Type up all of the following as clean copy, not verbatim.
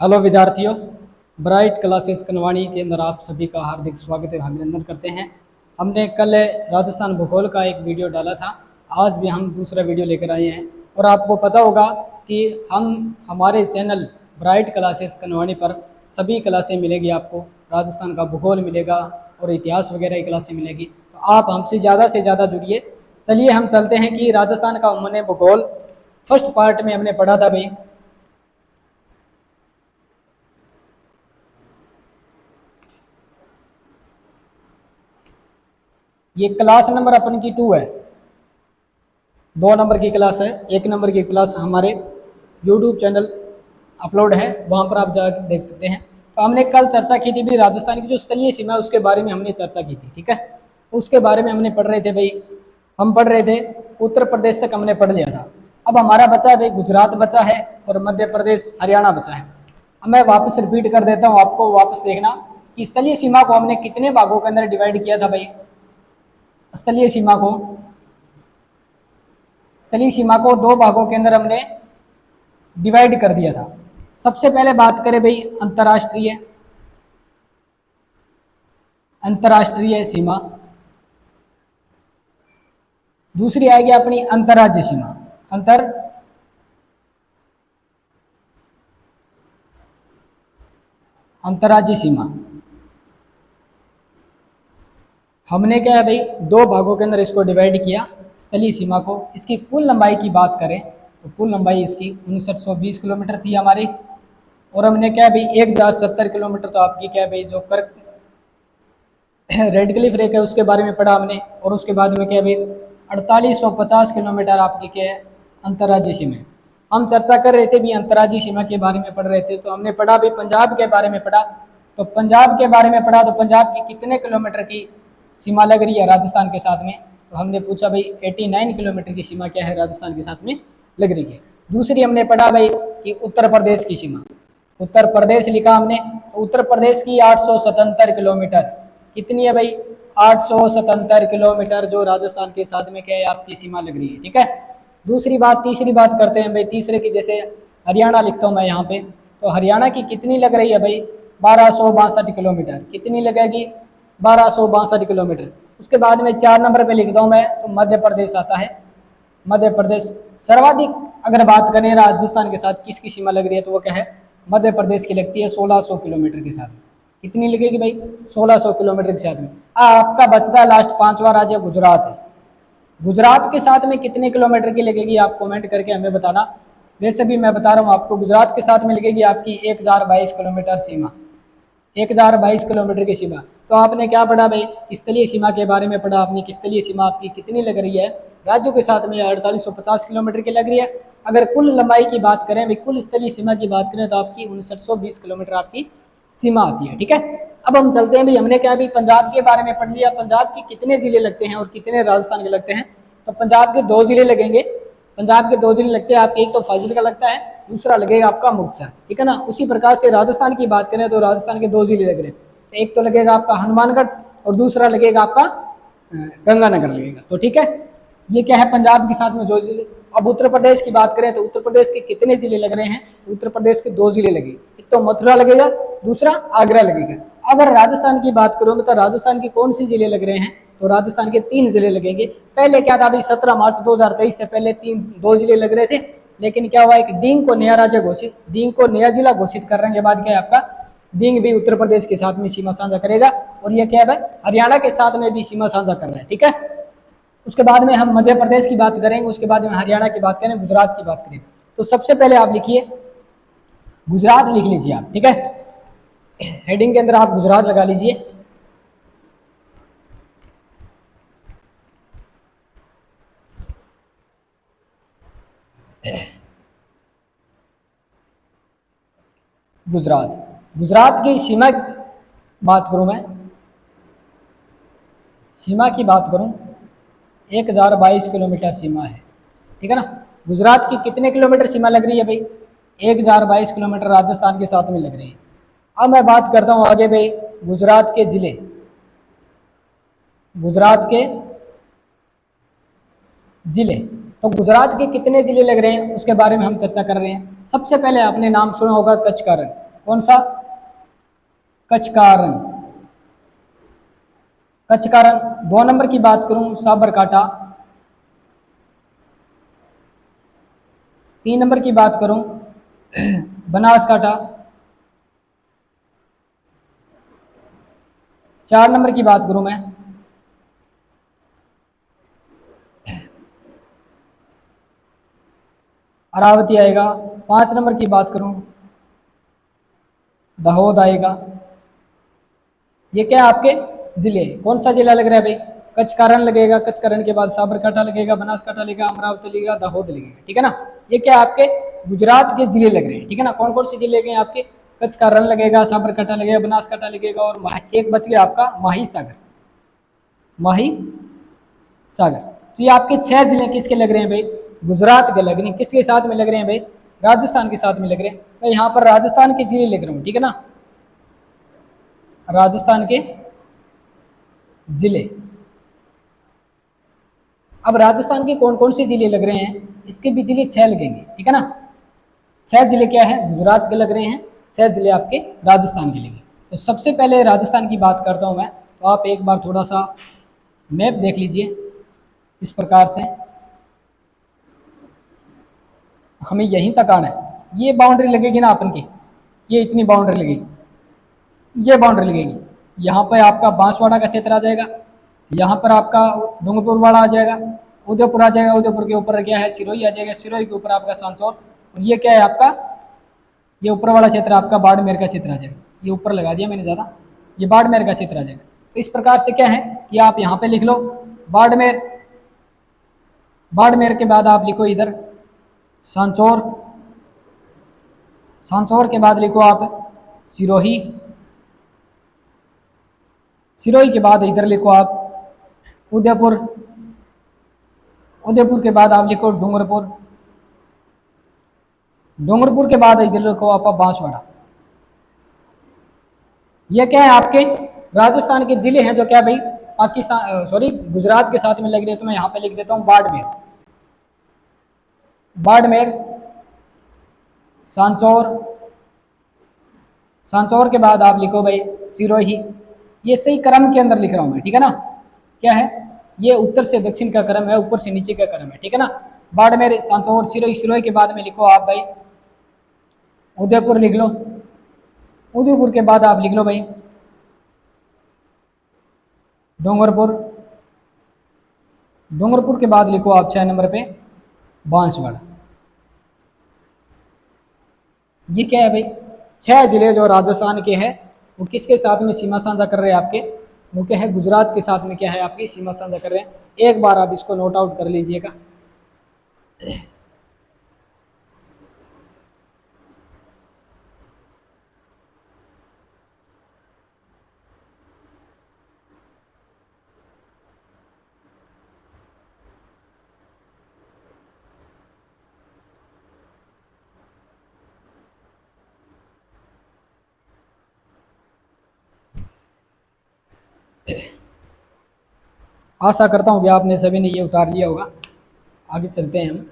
Hello विद्यार्थियों, bright classes कनवाणी के अंदर आप सभी का हार्दिक स्वागत है, अभिनंदन करते हैं। हमने कल राजस्थान भूगोल का एक वीडियो डाला था, आज भी हम दूसरा वीडियो लेकर आए हैं। और आपको पता होगा कि हमारे चैनल ब्राइट क्लासेस कनवाणी पर सभी क्लासें मिलेगी आपको। राजस्थान का भूगोल मिलेगा और इतिहास वगैरह की क्लासें मिलेगी, तो आप हमसे ज़्यादा जुड़िए। चलिए हम चलते हैं कि राजस्थान का हमने भूगोल फर्स्ट पार्ट में हमने पढ़ा था भाई। ये क्लास नंबर अपन की 2 है, 2 नंबर की क्लास है। 1 नंबर की क्लास हमारे यूट्यूब चैनल अपलोड है, वहाँ पर आप जाकर देख सकते हैं। तो हमने कल चर्चा की थी भाई, राजस्थान की जो स्थलीय सीमा है उसके बारे में हमने चर्चा की थी, ठीक है। तो उसके बारे में हमने पढ़ रहे थे भाई, हम पढ़ रहे थे उत्तर प्रदेश तक हमने पढ़ लिया था। अब हमारा बचा है भाई गुजरात बचा है और मध्य प्रदेश हरियाणा बचा है। अब मैं वापस रिपीट कर देता हूँ, आपको वापस देखना कि स्थलीय सीमा को हमने कितने भागों के अंदर डिवाइड किया था भाई। स्थलीय सीमा को स्थलीय सीमा को 2 भागों के अंदर हमने डिवाइड कर दिया था। सबसे पहले बात करें भाई अंतर्राष्ट्रीय अंतर्राष्ट्रीय सीमा, दूसरी आएगी अपनी अंतर्राज्यीय सीमा। अंतर्राज्यीय सीमा हमने क्या है भाई 2 भागों के अंदर इसको डिवाइड किया। स्थलीय सीमा को, इसकी कुल लंबाई की बात करें तो कुल लंबाई इसकी 5920 किलोमीटर थी हमारी। और हमने क्या है भाई 1070 किलोमीटर तो आपकी क्या है भाई जो कर्क रेड क्लिफ रेक है उसके बारे में पढ़ा हमने। और उसके बाद में क्या है भाई 4850 किलोमीटर आपकी क्या है अंतर्राज्यीय सीमा। हम चर्चा कर रहे थे भी अंतर्राज्यीय सीमा के बारे में पढ़ रहे थे, तो हमने पढ़ा भी पंजाब के बारे में पढ़ा। तो पंजाब के बारे में पढ़ा तो पंजाब की कितने किलोमीटर की सीमा लग रही है राजस्थान के साथ में, तो हमने पूछा भाई 89 किलोमीटर की सीमा क्या है राजस्थान के साथ में लग रही है। दूसरी हमने पढ़ा भाई कि उत्तर प्रदेश की सीमा, उत्तर प्रदेश लिखा हमने, तो उत्तर प्रदेश की 877 किलोमीटर कितनी है भाई 877 किलोमीटर जो राजस्थान के साथ में क्या है आपकी सीमा लग रही है, ठीक है। दूसरी बात, तीसरी बात करते हैं भाई, तीसरे की जैसे हरियाणा लिखता हूँ मैं यहाँ पे, तो हरियाणा की कितनी लग रही है भाई 1262 किलोमीटर। कितनी लगेगी 1262 किलोमीटर। उसके बाद में 4 नंबर पे लिखता हूँ मैं, तो मध्य प्रदेश आता है। मध्य प्रदेश सर्वाधिक अगर बात करें राजस्थान के साथ किसकी सीमा लग रही है, तो वो क्या है मध्य प्रदेश की लगती है 1600 किलोमीटर के साथ। कितनी लगेगी भाई 1600 किलोमीटर के साथ में। आपका बचता है लास्ट 5वां राज्य गुजरात है। गुजरात के साथ में कितने किलोमीटर की लगेगी आप कमेंट करके हमें बताना। वैसे भी मैं बता रहा हूँ आपको, गुजरात के साथ में लगेगी आपकी 1022 किलोमीटर सीमा, 1022 किलोमीटर की सीमा। तो आपने क्या पढ़ा भाई स्थलीय सीमा के बारे में पढ़ा आपने कि स्थलीय सीमा आपकी कितनी लग रही है राज्यों के साथ में 4850 किलोमीटर की लग रही है। अगर कुल लंबाई की बात करें भाई, कुल स्थलीय सीमा की बात करें तो आपकी 5920 किलोमीटर आपकी सीमा आती है, ठीक है। अब हम चलते हैं भाई, हमने क्या भी पंजाब के बारे में पढ़ लिया, पंजाब के कितने जिले लगते हैं और कितने राजस्थान के लगते हैं। तो पंजाब के 2 जिले लगेंगे, पंजाब के 2 जिले लगते हैं आपके, एक तो फाजिल का लगता है, दूसरा लगेगा आपका मुक्तसर, ठीक है ना। उसी प्रकार से राजस्थान की बात करें तो राजस्थान के 2 जिले लग रहे हैं, तो एक तो लगेगा आपका हनुमानगढ़ और दूसरा लगेगा आपका गंगानगर लगेगा, तो ठीक है। ये क्या है पंजाब के साथ में 2 जिले। अब उत्तर प्रदेश की बात करें तो उत्तर प्रदेश के कितने जिले लग रहे हैं, तो उत्तर प्रदेश के 2 जिले लगे, एक तो मथुरा लगेगा, दूसरा आगरा लगेगा। अगर राजस्थान की बात करूं मतलब राजस्थान के कौन से जिले लग रहे हैं, तो राजस्थान के 3 जिले लगेंगे। पहले क्या था भाई 17 मार्च 2023 से पहले 2 जिले लग रहे थे, लेकिन क्या हुआ एक डींग को नया राज्य घोषित, डींग को नया जिला घोषित करने के बाद क्या है आपका डींग भी उत्तर प्रदेश के साथ में सीमा साझा करेगा, और ये क्या है हरियाणा के साथ में भी सीमा साझा कर रहा है, ठीक है। उसके बाद में हम मध्य प्रदेश की बात करेंगे, उसके बाद में हरियाणा की बात करें, गुजरात की बात करें। तो सबसे पहले आप लिखिए गुजरात, लिख लीजिए आप, ठीक है। हेडिंग के अंदर आप गुजरात लगा लीजिए। गुजरात, गुजरात की सीमा बात करूं मैं, सीमा की बात करूं 1022 किलोमीटर सीमा है, ठीक है ना। गुजरात की कितने किलोमीटर सीमा लग रही है भाई 1022 किलोमीटर राजस्थान के साथ में लग रही है। अब मैं बात करता हूं आगे भाई गुजरात के जिले, गुजरात के जिले। तो गुजरात के कितने जिले लग रहे हैं उसके बारे में हम चर्चा कर रहे हैं। सबसे पहले आपने नाम सुना होगा कच्छ का रण, कौन सा? कचकारण। कचकारण। 2 नंबर की बात करूं, साबरकांठा। 3 नंबर की बात करूं, बनासकांठा। 4 नंबर की बात करूं मैं, अरावती आएगा। 5 नंबर की बात करूं, दाहोद आएगा। ये क्या है आपके जिले? कौन सा जिला लग रहा है भाई? कचकारण लगेगा, कचकारण के बाद साबरकांठा लगेगा, बनासकांठा लगेगा, अमरावती लगेगा, दाहोद लगेगा, ठीक है ना। ये क्या आपके गुजरात के जिले लग रहे हैं, ठीक है ना। कौन कौन से जिले गए आपके? कचकारण लगेगा, साबरकांठा लगेगा, बनासकांठा लगेगा, और एक बच गया आपका माही सागर। माही सागर। तो ये आपके 6 जिले किसके लग रहे हैं भाई? गुजरात के लग रहे हैं। किसके साथ में लग रहे हैं भाई? राजस्थान के साथ में लग रहे हैं। तो यहाँ पर राजस्थान के जिले लिख रहा हूँ, ठीक है ना, राजस्थान के जिले। अब राजस्थान के कौन कौन से जिले लग रहे हैं, इसके भी जिले 6 लगेंगे, ठीक है ना। 6 जिले क्या है? गुजरात के लग रहे हैं, 6 जिले आपके राजस्थान के लगेंगे। तो सबसे पहले राजस्थान की बात करता हूँ मैं, तो आप एक बार थोड़ा सा मैप देख लीजिए इस प्रकार से। हमें यहीं तक आना है, ये बाउंड्री लगेगी ना अपन की, ये इतनी बाउंड्री लगेगी, ये बाउंड्री लगेगी। यहाँ पर आपका बांसवाड़ा का क्षेत्र आ जाएगा, यहाँ पर आपका डूंगरपुर वाला आ जाएगा, उदयपुर आ जाएगा, उदयपुर के ऊपर क्या है? सिरोही आ जाएगा, सिरोही के ऊपर आपका सांचौर, और ये क्या है आपका? ये ऊपर वाला क्षेत्र आपका बाड़मेर का क्षेत्र आ जाएगा। ये ऊपर लगा दिया मैंने ज़्यादा, ये बाड़मेर का क्षेत्र आ जाएगा। तो इस प्रकार से क्या है कि आप यहाँ पे लिख लो बाड़मेर। बाड़मेर के बाद आप लिखो इधर सांचौर। सांचौर के बाद लिखो आप सिरोही। सिरोही के बाद इधर लिखो आप उदयपुर। उदयपुर के बाद आप लिखो डूंगरपुर। डूंगरपुर के बाद इधर लिखो आप बांसवाड़ा। ये क्या है आपके राजस्थान के जिले हैं जो क्या भाई पाकिस्तान सॉरी गुजरात के साथ में लग रहे हैं। तो मैं यहाँ पे लिख देता हूँ बाड़मेर। बाड़मेर, सांचौर। सांचौर के बाद आप लिखो भाई सिरोही। ये सही क्रम के अंदर लिख रहा हूँ मैं, ठीक है ना। क्या है? ये उत्तर से दक्षिण का क्रम है, ऊपर से नीचे का क्रम है, ठीक है ना। बाड़मेर, सांचौर, सिरोही। सिरोही के बाद में लिखो आप भाई उदयपुर लिख लो। उदयपुर के बाद आप लिख लो भाई डूंगरपुर। डूंगरपुर के बाद लिखो आप 6 नंबर पे बांसवाड़ा। ये क्या है भाई? 6 जिले जो राजस्थान के हैं वो किसके साथ में सीमा साझा कर रहे हैं आपके? वो क्या है? गुजरात के साथ में क्या है आपकी सीमा साझा कर रहे हैं। एक बार आप इसको नोट आउट कर लीजिएगा। आशा करता हूँ कि आपने सभी ने ये उतार लिया होगा। आगे चलते हैं हम।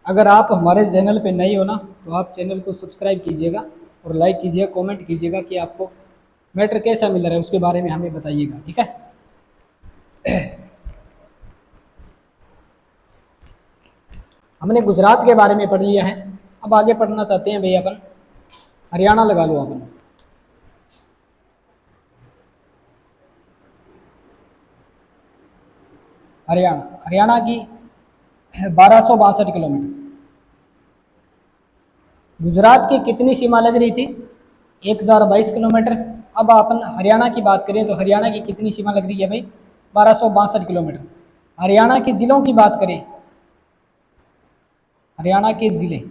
अगर आप हमारे चैनल पे नए हो ना तो आप चैनल को सब्सक्राइब कीजिएगा और लाइक कीजिएगा, कमेंट कीजिएगा कि आपको मैटर कैसा मिल रहा है उसके बारे में हमें बताइएगा, ठीक है। हमने गुजरात के बारे में पढ़ लिया है। अब आगे पढ़ना चाहते हैं भैया अपन हरियाणा लगा लो अपन। हरियाणा, हरियाणा की 1262 किलोमीटर। गुजरात की कितनी सीमा लग रही थी? 1022 किलोमीटर। अब अपन हरियाणा की बात करें तो हरियाणा की कितनी सीमा लग रही है भाई? 1262 किलोमीटर। हरियाणा के जिलों की बात करें, हरियाणा के जिले,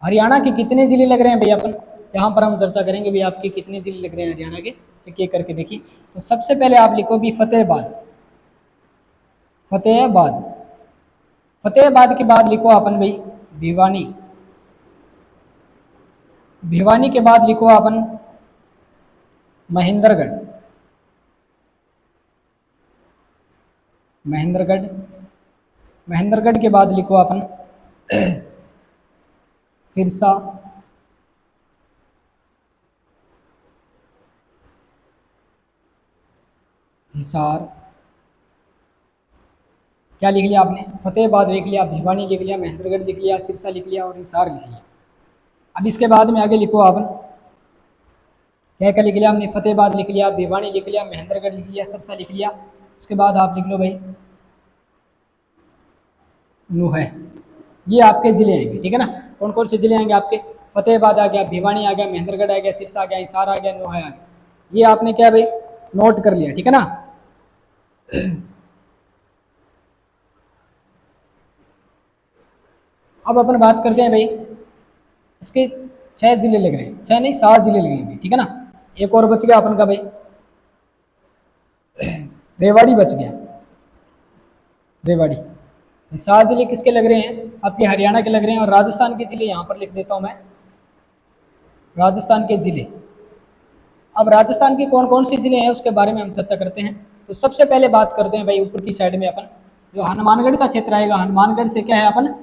हरियाणा के कितने जिले लग रहे हैं भैया अपन यहाँ पर हम चर्चा करेंगे भी आपके कितने जिले लग रहे हैं हरियाणा के, एक एक करके देखिए। तो सबसे पहले आप लिखो भी फतेहाबाद। फतेहाबाद। फतेहाबाद के बाद लिखो अपन भाई भिवानी। भिवानी के बाद लिखो अपन महेंद्रगढ़। महेंद्रगढ़। महेंद्रगढ़ के बाद लिखो अपन सिरसा, हिसार, क्या लिख लिया आपने, फतेहाबाद लिख लिया, भिवानी लिख लिया, महेंद्रगढ़ लिख लिया, सिरसा लिख लिया और हिसार लिख लिया। अब इसके बाद में आगे लिखो अपन, क्या क्या लिख लिया हमने, फतेहाबाद लिख लिया, भिवानी लिख लिया, महेंद्रगढ़ लिख लिया, सिरसा लिख लिया। उसके बाद आप लिख लो भाई नूह। ये आपके ज़िले आएंगे, ठीक है ना। कौन कौन से ज़िले आएंगे आपके, फतेहाबाद आ गया, भिवानी आ गया, महेंद्रगढ़ आ गया, सिरसा आ गया, हिसार आ गया, नूह आ गया। ये आपने क्या भाई नोट कर लिया, ठीक है ना। अब अपन बात करते हैं भाई, इसके 6 ज़िले लग रहे हैं, 6 नहीं 7 ज़िले लगेंगे, ठीक है ना। एक और बच गया अपन का भाई रेवाड़ी बच गया, रेवाड़ी। 7 ज़िले किसके लग रहे हैं, आपके हरियाणा के लग रहे हैं। और राजस्थान के ज़िले यहाँ पर लिख देता हूँ मैं, राजस्थान के ज़िले। अब राजस्थान के कौन कौन से ज़िले हैं उसके बारे में हम चर्चा करते हैं। तो सबसे पहले बात करते हैं भाई ऊपर की साइड में अपन, जो हनुमानगढ़ का क्षेत्र आएगा, हनुमानगढ़ से क्या है अपन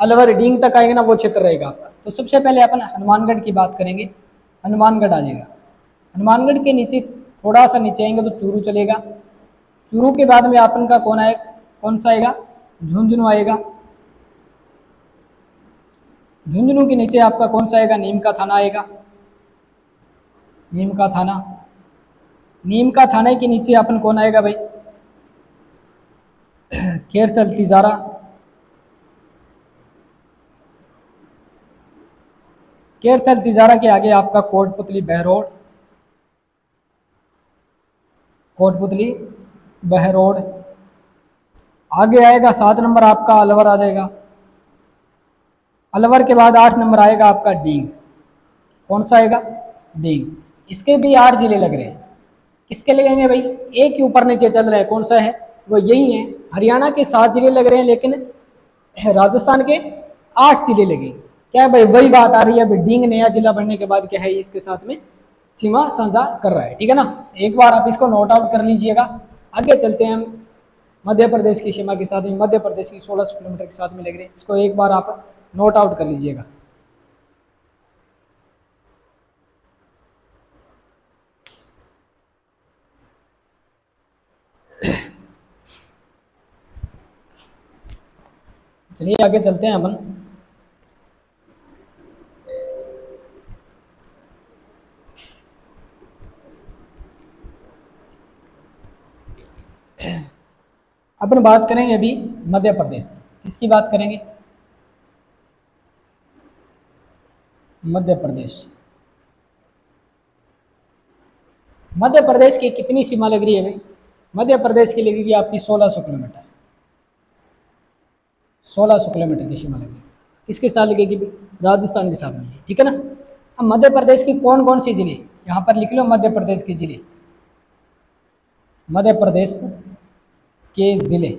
अलवर डींग तक आएगा ना, वो क्षेत्र रहेगा आपका। तो सबसे पहले अपन हनुमानगढ़ की बात करेंगे, हनुमानगढ़ आ जाएगा। हनुमानगढ़ के नीचे थोड़ा सा नीचे आएंगे तो चूरू चलेगा, चूरू के बाद में अपन का कौन सा आएगा, झुंझुनू आएगा। झुंझुनू के नीचे आपका कौन सा आएगा, नीम का थाना आएगा, नीम का थाना। नीम का थाने के नीचे अपन कौन आएगा भाई, खेरथल तिजारा। खेरथल तिजारा के आगे आपका कोटपुतली बहरोड, कोटपुतली बहरोड। आगे आएगा 7 नंबर आपका अलवर आ जाएगा। अलवर के बाद 8 नंबर आएगा आपका डींग। कौन सा आएगा, डींग। इसके भी 8 जिले लग रहे हैं। किसके लगेंगे भाई, एक ही ऊपर नीचे चल रहा है, कौन सा है, वो यही है। हरियाणा के 7 जिले लग रहे हैं, लेकिन राजस्थान के 8 जिले लगे। क्या है भाई, वही बात आ रही है, अभी डींग नया जिला बनने के बाद क्या है, इसके साथ में सीमा साझा कर रहा है, ठीक है ना। एक बार आप इसको नोट आउट कर लीजिएगा। आगे चलते हैं हम मध्य प्रदेश की सीमा के साथ में, मध्य प्रदेश की 1600 किलोमीटर के साथ में लग रहे हैं। इसको एक बार आप नोट आउट कर लीजिएगा। चलिए आगे चलते हैं अपन। अपन बात करेंगे अभी मध्य प्रदेश की। किसकी बात करेंगे, मध्य प्रदेश। मध्य प्रदेश की कितनी सीमा लग रही है भाई, मध्य प्रदेश की लगेगी आपकी 1600 किलोमीटर, 1600 किलोमीटर की सीमा लगेगी। किसके साथ लगेगी भाई, राजस्थान के साथ लगेगी, ठीक है ना। अब मध्य प्रदेश की कौन कौन सी जिले, यहाँ पर लिख लो मध्य प्रदेश के जिले, मध्य प्रदेश के जिले।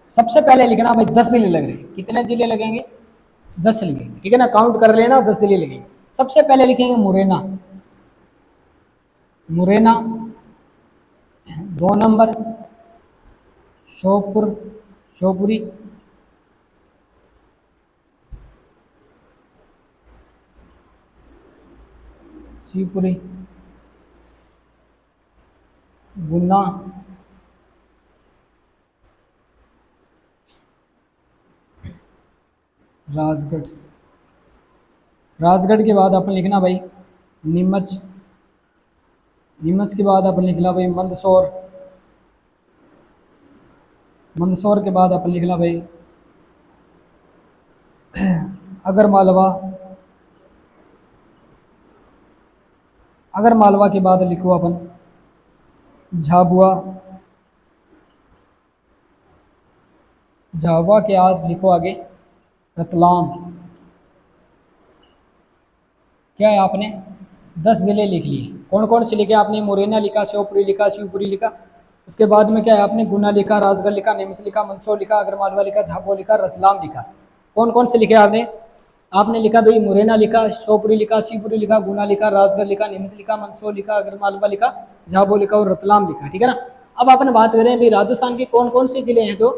सबसे पहले लिखना भाई 10 जिले लग रहे हैं। कितने जिले लगेंगे, 10 लगेंगे, ठीक है ना। काउंट कर लेना, 10 जिले लगेंगे। सबसे पहले लिखेंगे मुरैना, मुरैना। 2 नंबर श्योपुर, श्योपुरी। शिवपुरी, गुना, राजगढ़। राजगढ़ के बाद अपन लिखना भाई नीमच, नीमच के बाद अपन लिखना भाई मंदसौर, मंदसौर के बाद अपन लिखना भाई अगर मालवा, अगर मालवा के बाद लिखो अपन झाबुआ, झाबुआ के बाद लिखो आगे रतलाम। क्या है, आपने 10 ज़िले लिख लिए। कौन कौन से लिखे आपने, मुरैना लिखा, श्योपुरी लिखा, शिवपुरी लिखा। उसके बाद में क्या है, आपने गुना लिखा, राजगढ़ लिखा, नीमच लिखा, मंदसौर लिखा, अगर मालवा लिखा, झाबुआ लिखा, रतलाम लिखा। कौन कौन से लिखे आपने, आपने लिखा भाई मुरैना लिखा, शिवपुरी लिखा, शिवपुरी लिखा, गुना लिखा, राजगढ़ लिखा, नीमच लिखा, मंदसौर लिखा, अगर मालवा लिखा, झाबुआ लिखा और रतलाम लिखा, ठीक है ना। अब अपन बात करें भाई राजस्थान के कौन कौन से जिले हैं जो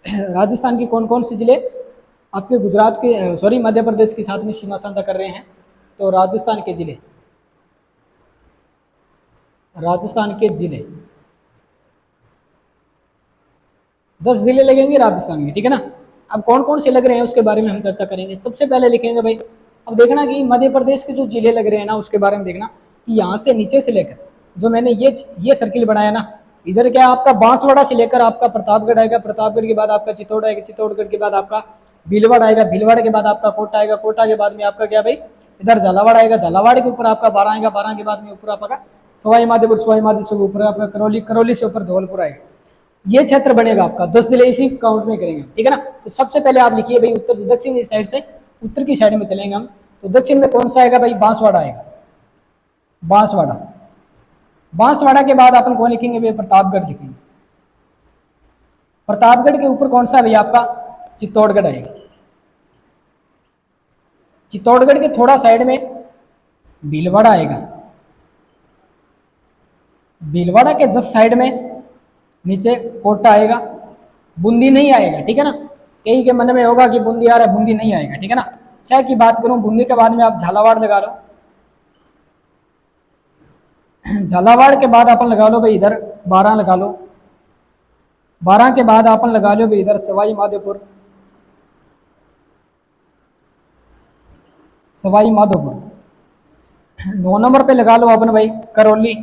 राजस्थान के कौन कौन से जिले आपके गुजरात के सॉरी मध्य प्रदेश के साथ में सीमा साझा कर रहे हैं। तो राजस्थान के जिले 10 जिले लगेंगे राजस्थान के, ठीक है ना। अब कौन कौन से लग रहे हैं उसके बारे में हम चर्चा करेंगे। सबसे पहले लिखेंगे भाई, अब देखना कि मध्य प्रदेश के जो जिले लग रहे हैं ना उसके बारे में देखना कि यहाँ से नीचे से लेकर जो मैंने ये सर्किल बनाया ना, इधर क्या आपका बांसवाड़ा से लेकर आपका प्रतापगढ़ आएगा, प्रतापगढ़ के बाद आपका चित्तौड़ आएगा, चित्तौड़गढ़ के बाद आपका भीलवाड़ा आएगा, भीलवाड़ा के बाद आपका कोटा आएगा, कोटा के बाद में आपका क्या भाई इधर झालावाड़ आएगा, झालावाड़ के ऊपर आपका बारां आएगा, बारां के बाद में ऊपर आपका सवाई माधोपुर, सवाई माधोपुर से ऊपर आपका करौली, करौली से ऊपर धौलपुर आएगा। ये क्षेत्र बनेगा आपका, 10 जिले इसी काउंट में करेंगे, ठीक है ना। तो सबसे पहले आप लिखिए भाई उत्तर दक्षिण की साइड से उत्तर की साइड में चलेंगे हम, तो दक्षिण में कौन सा आएगा भाई बांसवाड़ा आएगा, बांसवाड़ा। बांसवाड़ा के बाद अपन कौन लिखेंगे भाई प्रतापगढ़ लिखेंगे, प्रतापगढ़ के ऊपर कौन सा है भाई आपका चित्तौड़गढ़ आएगा, चित्तौड़गढ़ के थोड़ा साइड में भीलवाड़ा आएगा, भीलवाड़ा के जस्ट साइड में नीचे कोटा आएगा, बूंदी नहीं आएगा, ठीक है ना। कई के मन में होगा कि बूंदी आ रहा है, बूंदी नहीं आएगा, ठीक है ना। 6 की बात करूं, बूंदी के बाद में आप झालावाड़ लगा लो, झालावाड़ के बाद अपन लगा लो भाई इधर बारां लगा लो, बारां के बाद अपन लगा लो भाई इधर सवाई माधोपुर, सवाई माधोपुर। 9 नंबर पे लगा लो अपन भाई करौली,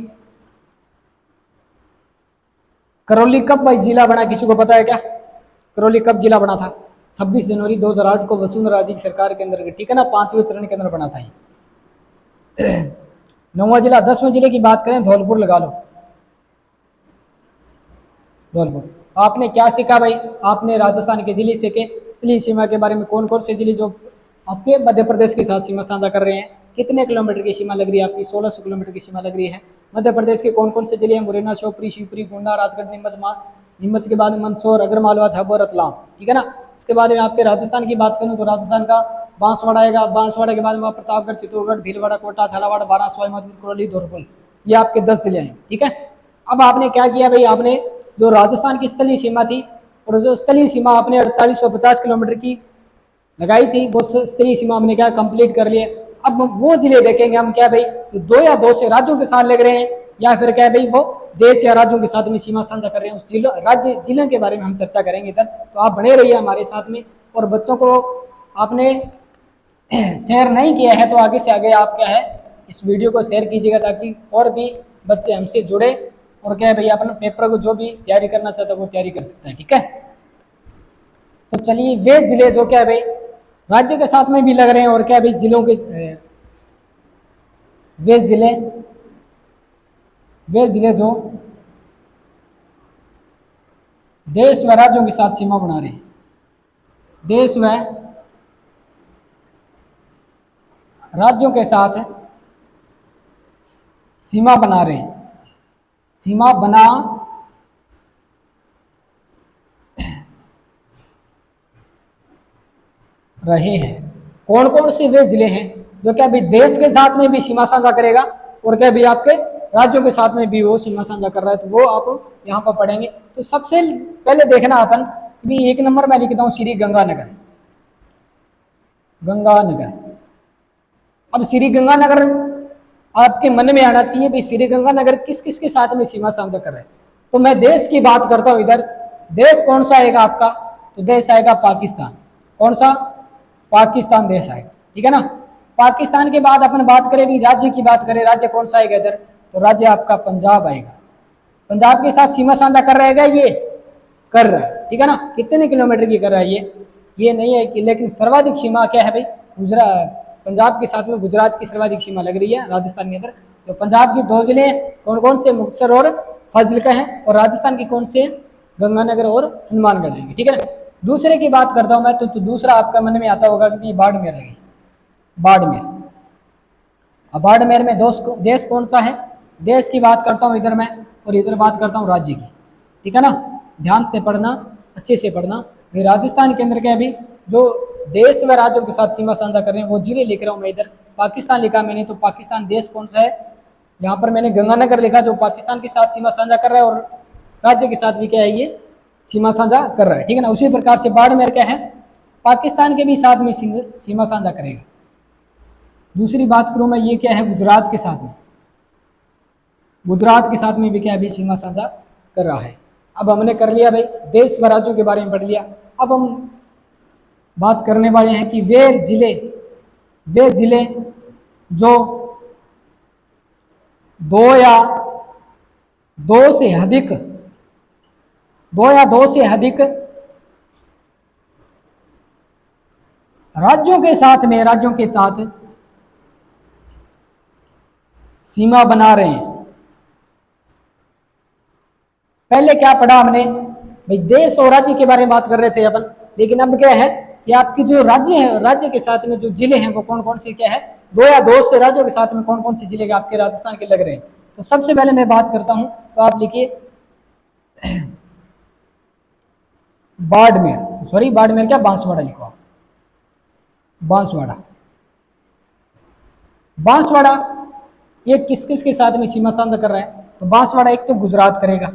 करौली कब भाई जिला बना किसी को पता है क्या, करौली कब जिला बना था, 26 जनवरी 2008 को वसुंधरा राजे की सरकार के अंदर, ठीक है ना, 5वें चरण के अंदर बना था ये। 9वां जिला। 10वें जिले की बात करें धौलपुर लगा लो, धौलपुर। आपने क्या सीखा भाई, आपने राजस्थान के जिले सीखे, स्थलीय सीमा के बारे में कौन कौन से जिले जो आपके मध्य प्रदेश के साथ सीमा साझा कर रहे हैं, कितने किलोमीटर की सीमा लग रही है आपकी, 1600 किलोमीटर की सीमा लग रही है। मध्य प्रदेश के कौन कौन से जिले हैं, मुरैना, शिवपुरी, शिवपुरी, गोंडा, राजगढ़, नीमच, नीमच के बाद मंदसौर, अगरमालवा, झाबुआ, रतलाम, ठीक है ना। इसके बाद में आपके राजस्थान की बात करूँ तो राजस्थान का बांसवाड़ा आएगा, बांसवाड़ा के बाद में प्रतापगढ़, चित्तौड़गढ़, भीलवाड़ा, कोटा, झालावाड़, बारां, सवाई माधोपुर, करौली, धौलपुर, ये आपके 10 जिले हैं, ठीक है। अब आपने क्या किया भाई, आपने जो राजस्थान की स्थलीय सीमा थी और जो स्थलीय सीमा आपने 4850 किलोमीटर की लगाई थी, वो स्थलीय सीमा हमने क्या कंप्लीट कर लिया। अब वो जिले देखेंगे हम क्या भाई, तो 2 या 2 से राज्यों के साथ लग रहे हैं या फिर क्या भाई वो देश या राज्यों के साथ में सीमा साझा कर रहे हैं, उस जिलों राज्य जिले के बारे में हम चर्चा करेंगे इधर। तो आप बने रहिए हमारे साथ में, और बच्चों को आपने शेयर नहीं किया है तो आगे से आगे आप क्या है इस वीडियो को शेयर कीजिएगा, ताकि और भी बच्चे हमसे जुड़े और क्या है भाई अपने पेपर को जो भी तैयारी करना चाहता है वो तैयारी कर सकता है, ठीक है। तो चलिए वे जिले जो क्या है भाई राज्य के साथ में भी लग रहे हैं और क्या भाई जिलों के वे जिले जो देश व राज्यों के साथ सीमा बना रहे हैं, देश व राज्यों के साथ सीमा बना रहे हैं, सीमा बना रहे हैं। कौन कौन से वे जिले हैं जो क्या भी देश के साथ में भी सीमा साझा करेगा और क्या भी आपके राज्यों के साथ में भी वो सीमा साझा कर रहा है, तो वो आप यहाँ पर पढ़ेंगे। तो सबसे पहले देखना अपन भी 1 नंबर में लिखता हूँ श्री गंगानगर, गंगानगर। अब श्री गंगानगर आपके मन में आना चाहिए भी श्री गंगानगर किस किस के साथ में सीमा साझा कर रहे हैं। तो मैं देश की बात करता हूँ इधर, देश कौन सा आएगा आपका, तो देश आएगा पाकिस्तान। कौन सा, पाकिस्तान देश आएगा, ठीक है ना। पाकिस्तान के बाद अपन बात करें भी राज्य की बात करें, राज्य कौन सा आएगा इधर, तो राज्य आपका पंजाब आएगा। पंजाब के साथ सीमा साझा कर रहेगा, ये कर रहा है, ठीक है ना। कितने किलोमीटर की कर रहा है ये नहीं है कि, लेकिन सर्वाधिक सीमा क्या है भाई गुजरात, पंजाब के साथ में गुजरात की सर्वाधिक सीमा लग रही है राजस्थान के अंदर। तो पंजाब की 2 जिले कौन कौन से, मुक्तसर और फाजिलका हैं, और राजस्थान की कौन से, गंगानगर और हनुमानगढ़ रहेंगे, ठीक है ना। दूसरे की बात करता हूं मैं, तो दूसरा आपका मन में आता होगा कि बाड़मेर रहेगी, बाड़मेर। अब बाड़मेर में देश कौन सा है, देश की बात करता हूं इधर मैं, और इधर बात करता हूं राज्य की, ठीक है ना। ध्यान से पढ़ना, अच्छे से पढ़ना। राजस्थान के अंदर क्या अभी जो देश व राज्यों के साथ सीमा साझा कर रहे हैं वो जिले लिख रहा हूं मैं इधर। पाकिस्तान लिखा मैंने, तो पाकिस्तान देश कौन सा है, यहाँ पर मैंने गंगानगर लिखा जो पाकिस्तान के साथ सीमा साझा कर रहा है और राज्य के साथ भी क्या है ये सीमा साझा कर रहा है, ठीक है ना। उसी प्रकार से बाड़मेर क्या है पाकिस्तान के भी साथ में सीमा साझा करेगा। दूसरी बात करूँ मैं, ये क्या है गुजरात के साथ में, गुजरात के साथ में भी क्या अभी सीमा साझा कर रहा है। अब हमने कर लिया भाई देश व राज्यों के बारे में पढ़ लिया। अब हम बात करने वाले हैं कि वे जिले जो दो या दो से अधिक राज्यों के साथ सीमा बना रहे हैं। पहले क्या पढ़ा हमने भाई देश और राज्य के बारे में बात कर रहे थे अपन, लेकिन अब क्या है कि आपकी जो राज्य है राज्य के साथ में जो जिले हैं वो कौन कौन से क्या है दो से राज्यों के साथ में कौन कौन से जिले आपके राजस्थान के लग रहे हैं। तो सबसे पहले मैं बात करता हूं, तो आप लिखिए बाड़मेर क्या बांसवाड़ा लिखो आप, बांसवाड़ा ये किस किस के साथ में सीमा साझा कर रहा है। तो बांसवाड़ा एक तो गुजरात करेगा,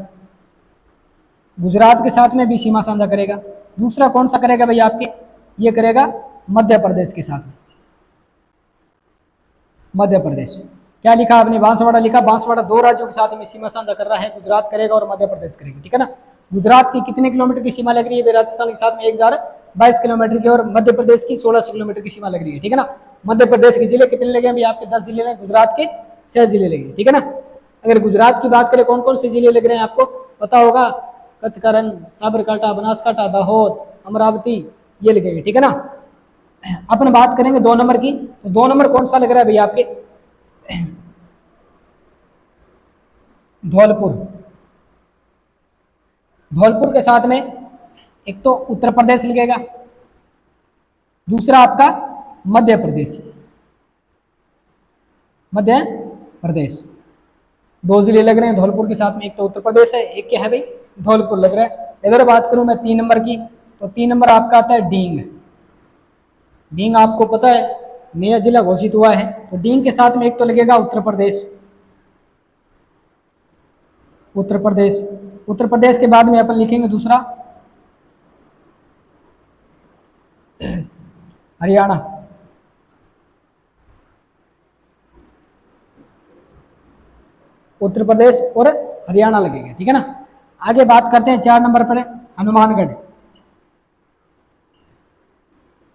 गुजरात के साथ में भी सीमा साझा करेगा। दूसरा कौन सा करेगा भाई आपके, ये करेगा मध्य प्रदेश के साथ में, मध्य प्रदेश। क्या लिखा आपने बांसवाड़ा लिखा, बांसवाड़ा दो राज्यों के साथ में सीमा साझा कर रहा है, गुजरात करेगा और मध्य प्रदेश करेगा, ठीक है ना। गुजरात की कितने किलोमीटर की सीमा लग रही है राजस्थान के साथ में 1022 किलोमीटर की, और मध्य प्रदेश की 1600 किलोमीटर की सीमा लग रही है, ठीक है ना। मध्य प्रदेश के जिले कितने लगे अभी आपके 10 जिले में, गुजरात के 6 जिले लगे, ठीक है ना। अगर गुजरात की बात करें कौन कौन से जिले लग रहे हैं आपको पता होगा, कचकरण, साबरकांठा, बनासकांठा, दाहोद, अमरावती ये लगेंगे, ठीक है ना। अपन बात करेंगे 2 नंबर की, तो 2 नंबर कौन सा लग रहा है भैया आपके धौलपुर के साथ में एक तो उत्तर प्रदेश लगेगा, दूसरा आपका मध्य प्रदेश। 2 जिले लग रहे हैं धौलपुर के साथ में, एक तो उत्तर प्रदेश है, एक क्या है भाई धौलपुर लग रहा है। इधर बात करूं मैं 3 नंबर की, तो 3 नंबर आपका आता है डींग आपको पता है नया जिला घोषित हुआ है, तो डींग के साथ में एक तो लगेगा उत्तर प्रदेश के बाद में अपन लिखेंगे दूसरा हरियाणा। उत्तर प्रदेश और हरियाणा लगेगा, ठीक है ना। आगे बात करते हैं 4 नंबर पर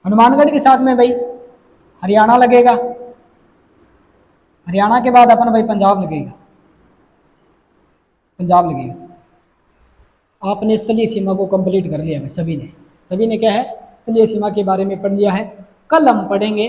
हनुमानगढ़ के साथ में भाई हरियाणा लगेगा, हरियाणा के बाद अपन भाई पंजाब लगेगा। आपने स्थलीय सीमा को कंप्लीट कर लिया भाई, सभी ने क्या है स्थलीय सीमा के बारे में पढ़ लिया है। कल हम पढ़ेंगे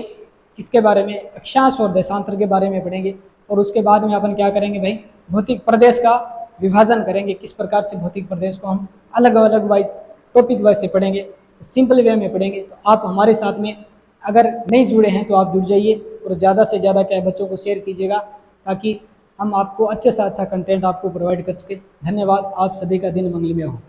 किसके बारे में, अक्षांश और देशांतर के बारे में पढ़ेंगे, और उसके बाद में अपन क्या करेंगे भाई भौतिक प्रदेश का विभाजन करेंगे, किस प्रकार से भौतिक प्रदेश को हम अलग अलग वाइज टॉपिक वाइज से पढ़ेंगे, सिंपल वे में पढ़ेंगे। तो आप हमारे साथ में अगर नहीं जुड़े हैं तो आप जुड़ जाइए, और ज़्यादा से ज़्यादा क्या बच्चों को शेयर कीजिएगा, ताकि हम आपको अच्छे से अच्छा कंटेंट आपको प्रोवाइड कर सके। धन्यवाद, आप सभी का दिन मंगलमय हो।